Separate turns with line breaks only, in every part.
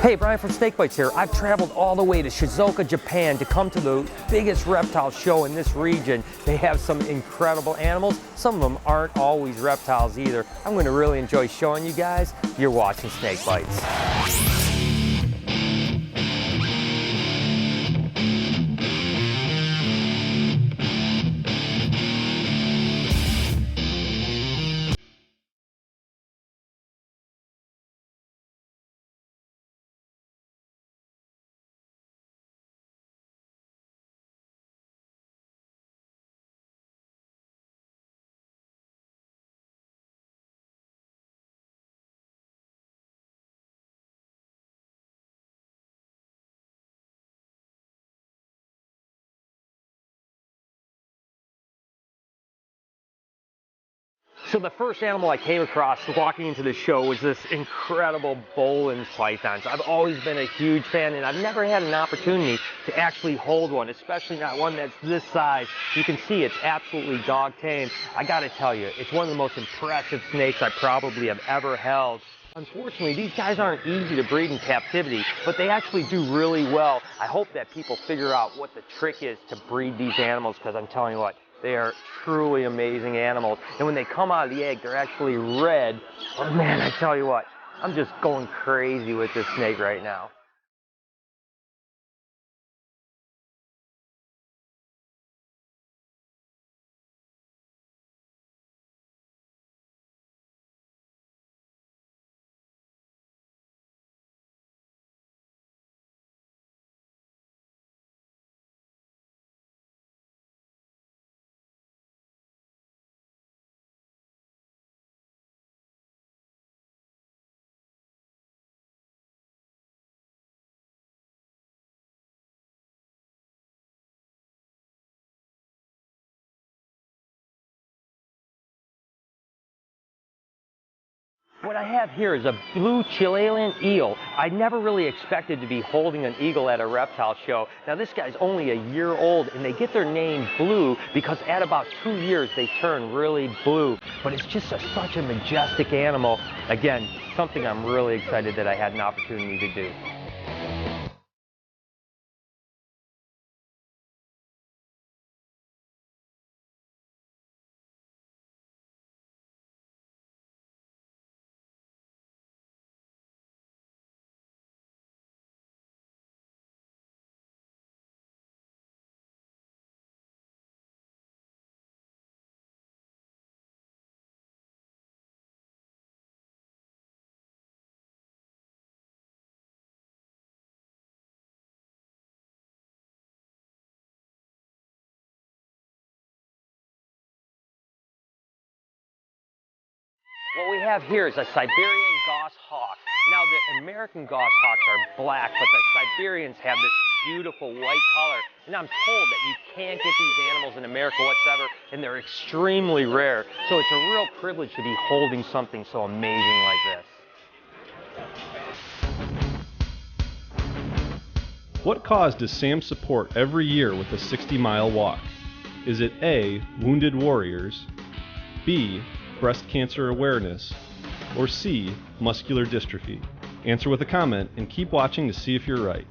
Hey, Brian from SnakeBytes here. I've traveled all the way to Shizuoka, Japan to come to the biggest reptile show in this region. They have some incredible animals. Some of them aren't always reptiles either. I'm going to really enjoy showing you guys. You're watching SnakeBytes. So the first animal I came across walking into the show was this incredible Boelen's python. So I've always been a huge fan, and I've never had an opportunity to actually hold one, especially not one that's this size. You can see it's absolutely dog tame. I gotta tell you, it's one of the most impressive snakes I probably have ever held. Unfortunately, these guys aren't easy to breed in captivity, but they actually do really well. I hope that people figure out what the trick is to breed these animals, because I'm telling you what, they are truly amazing animals. And when they come out of the egg, they're actually red. But man, I tell you what, I'm just going crazy with this snake right now. What I have here is a blue Chilean eel. I never really expected to be holding an eagle at a reptile show. Now this guy's only a year old, and they get their name Blue because at about 2 years they turn really blue. But it's just such a majestic animal. Again, something I'm really excited that I had an opportunity to do. What we have here is a Siberian goshawk. Now the American goshawks are black, but the Siberians have this beautiful white color. And I'm told that you can't get these animals in America whatsoever, and they're extremely rare. So it's a real privilege to be holding something so amazing like this.
What cause does Sam support every year with a 60-mile walk? Is it A, wounded warriors, B, breast cancer awareness, or C, muscular dystrophy? Answer with a comment and keep watching to see if you're right.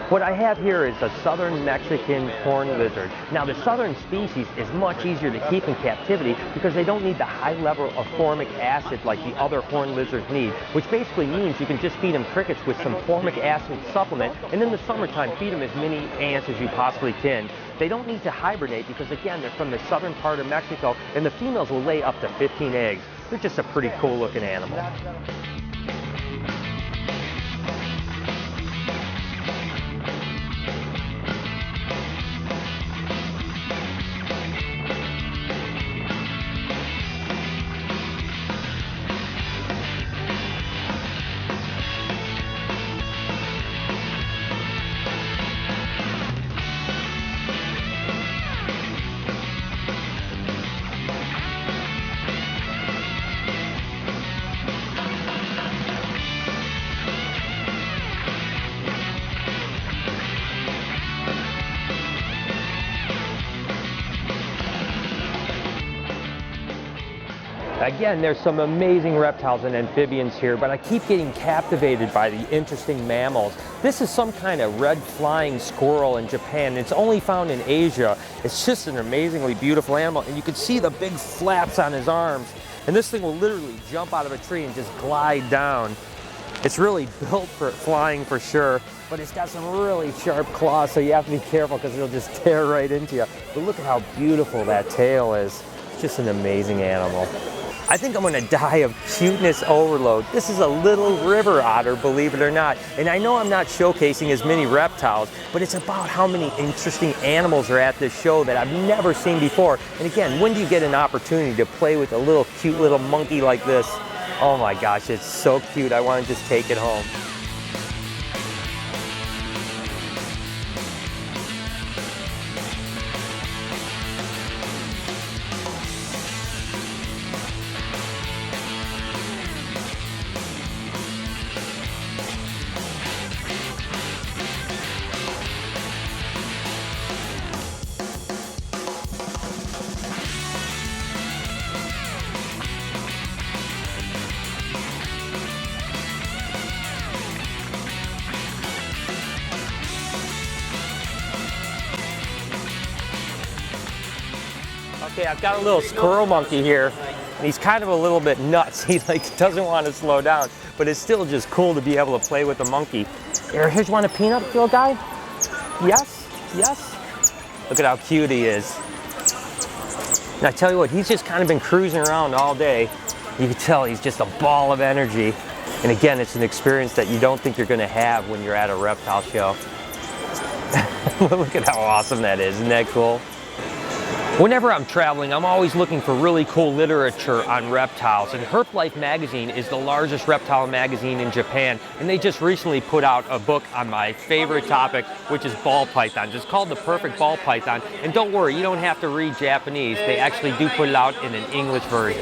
What I have here is a southern Mexican horned lizard. Now the southern species is much easier to keep in captivity because they don't need the high level of formic acid like the other horned lizards need, which basically means you can just feed them crickets with some formic acid supplement, and in the summertime feed them as many ants as you possibly can. They don't need to hibernate because again they're from the southern part of Mexico, and the females will lay up to 15 eggs. They're just a pretty cool looking animal. Again, there's some amazing reptiles and amphibians here, but I keep getting captivated by the interesting mammals. This is some kind of red flying squirrel in Japan. It's only found in Asia. It's just an amazingly beautiful animal, and you can see the big flaps on his arms. And this thing will literally jump out of a tree and just glide down. It's really built for flying for sure, but it's got some really sharp claws, so you have to be careful because it'll just tear right into you. But look at how beautiful that tail is. It's just an amazing animal. I think I'm gonna die of cuteness overload. This is a little river otter, believe it or not. And I know I'm not showcasing as many reptiles, but it's about how many interesting animals are at this show that I've never seen before. And again, when do you get an opportunity to play with a little cute little monkey like this? Oh my gosh, it's so cute. I want to just take it home. Okay, I've got a little squirrel monkey here, and he's kind of a little bit nuts. He doesn't want to slow down, but it's still just cool to be able to play with the monkey. Here's one, a peanut, little guy? Yes, yes. Look at how cute he is. And I tell you what, he's just kind of been cruising around all day. You can tell he's just a ball of energy. And again, it's an experience that you don't think you're going to have when you're at a reptile show. Look at how awesome that is. Isn't that cool? Whenever I'm traveling, I'm always looking for really cool literature on reptiles, and Herp Life magazine is the largest reptile magazine in Japan, and they just recently put out a book on my favorite topic, which is ball pythons. It's called The Perfect Ball Python, and don't worry, you don't have to read Japanese. They actually do put it out in an English version.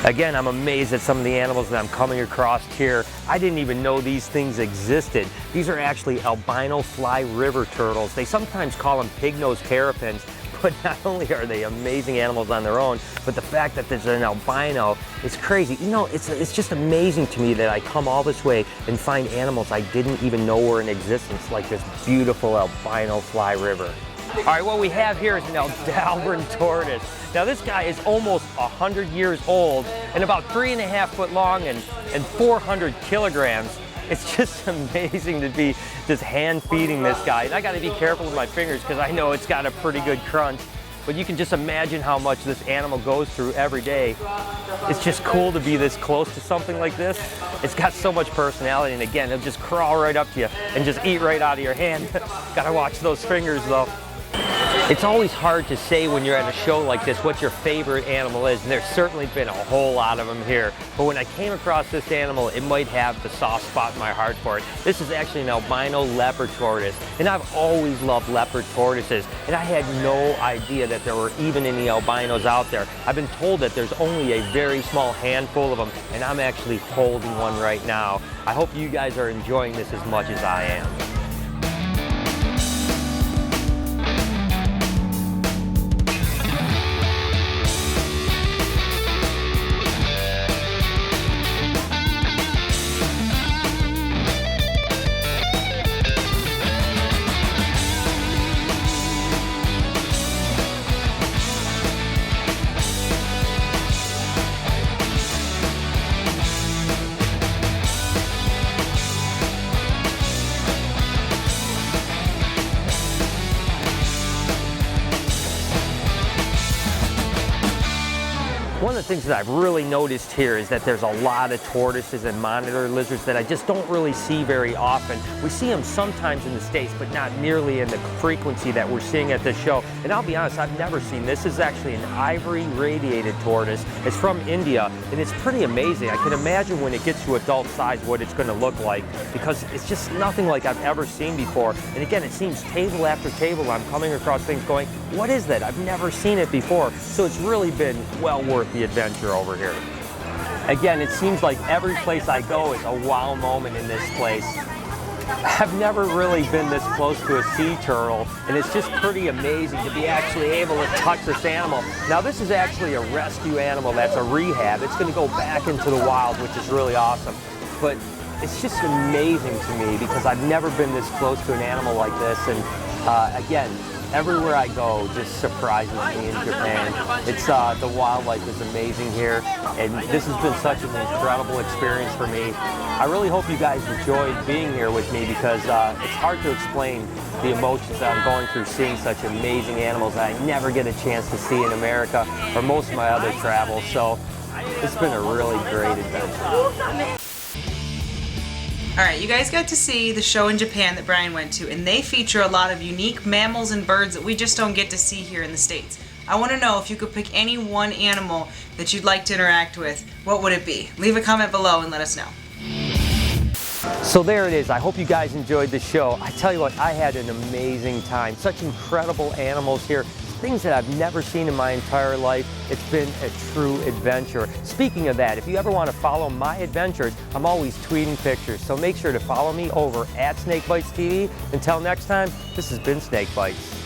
Again, I'm amazed at some of the animals that I'm coming across here. I didn't even know these things existed. These are actually albino fly river turtles. They sometimes call them pig-nosed terrapins. But not only are they amazing animals on their own, but the fact that there's an albino is crazy. You know, it's just amazing to me that I come all this way and find animals I didn't even know were in existence, like this beautiful albino fly river. All right, what we have here is an aldabra tortoise. Now this guy is almost 100 years old and about 3.5 foot long and 400 kilograms. It's just amazing to be just hand feeding this guy. And I gotta be careful with my fingers because I know it's got a pretty good crunch. But you can just imagine how much this animal goes through every day. It's just cool to be this close to something like this. It's got so much personality, and again, it'll just crawl right up to you and just eat right out of your hand. Gotta watch those fingers though. It's always hard to say when you're at a show like this what your favorite animal is, and there's certainly been a whole lot of them here. But when I came across this animal, it might have the soft spot in my heart for it. This is actually an albino leopard tortoise, and I've always loved leopard tortoises, and I had no idea that there were even any albinos out there. I've been told that there's only a very small handful of them, and I'm actually holding one right now. I hope you guys are enjoying this as much as I am. One of the things that I've really noticed here is that there's a lot of tortoises and monitor lizards that I just don't really see very often. We see them sometimes in the States, but not nearly in the frequency that we're seeing at this show. And I'll be honest, I've never seen this. This is actually an ivory radiated tortoise. It's from India, and it's pretty amazing. I can imagine when it gets to adult size what it's going to look like, because it's just nothing like I've ever seen before. And again, it seems table after table I'm coming across things going, what is that? I've never seen it before. So it's really been well worth the adventure over here. Again, it seems like every place I go is a wow moment in this place. I've never really been this close to a sea turtle, and it's just pretty amazing to be actually able to touch this animal. Now this is actually a rescue animal that's a rehab. It's going to go back into the wild, which is really awesome. But it's just amazing to me because I've never been this close to an animal like this, and again, everywhere I go just surprises me in Japan. It's the wildlife is amazing here, and this has been such an incredible experience for me. I really hope you guys enjoyed being here with me because it's hard to explain the emotions that I'm going through seeing such amazing animals that I never get a chance to see in America or most of my other travels. So it's been a really great adventure.
Alright, you guys got to see the show in Japan that Brian went to, and they feature a lot of unique mammals and birds that we just don't get to see here in the States. I want to know if you could pick any one animal that you'd like to interact with, what would it be? Leave a comment below and let us know.
So there it is. I hope you guys enjoyed the show. I tell you what, I had an amazing time. Such incredible animals here. Things that I've never seen in my entire life. It's been a true adventure. Speaking of that, if you ever want to follow my adventures, I'm always tweeting pictures. So make sure to follow me over at SnakeBytesTV. Until next time, this has been Snake Bites.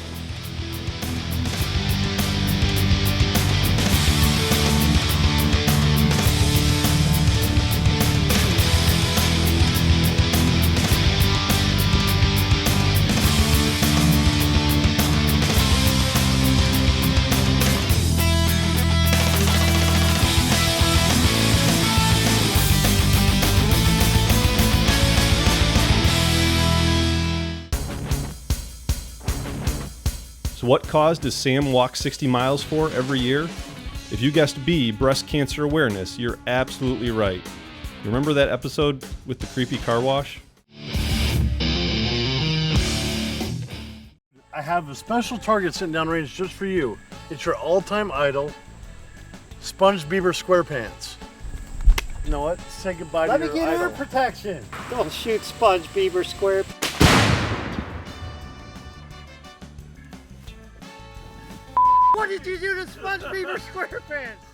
So what cause does Sam walk 60 miles for every year? If you guessed B, breast cancer awareness, you're absolutely right. You remember that episode with the creepy car wash?
I have a special target sitting down range just for you. It's your all-time idol, Sponge Beaver SquarePants. You know what? Say goodbye to your idol.
Let me get ear protection. Don't shoot Sponge Beaver Square. What did you do to Sponge Beaver SquarePants?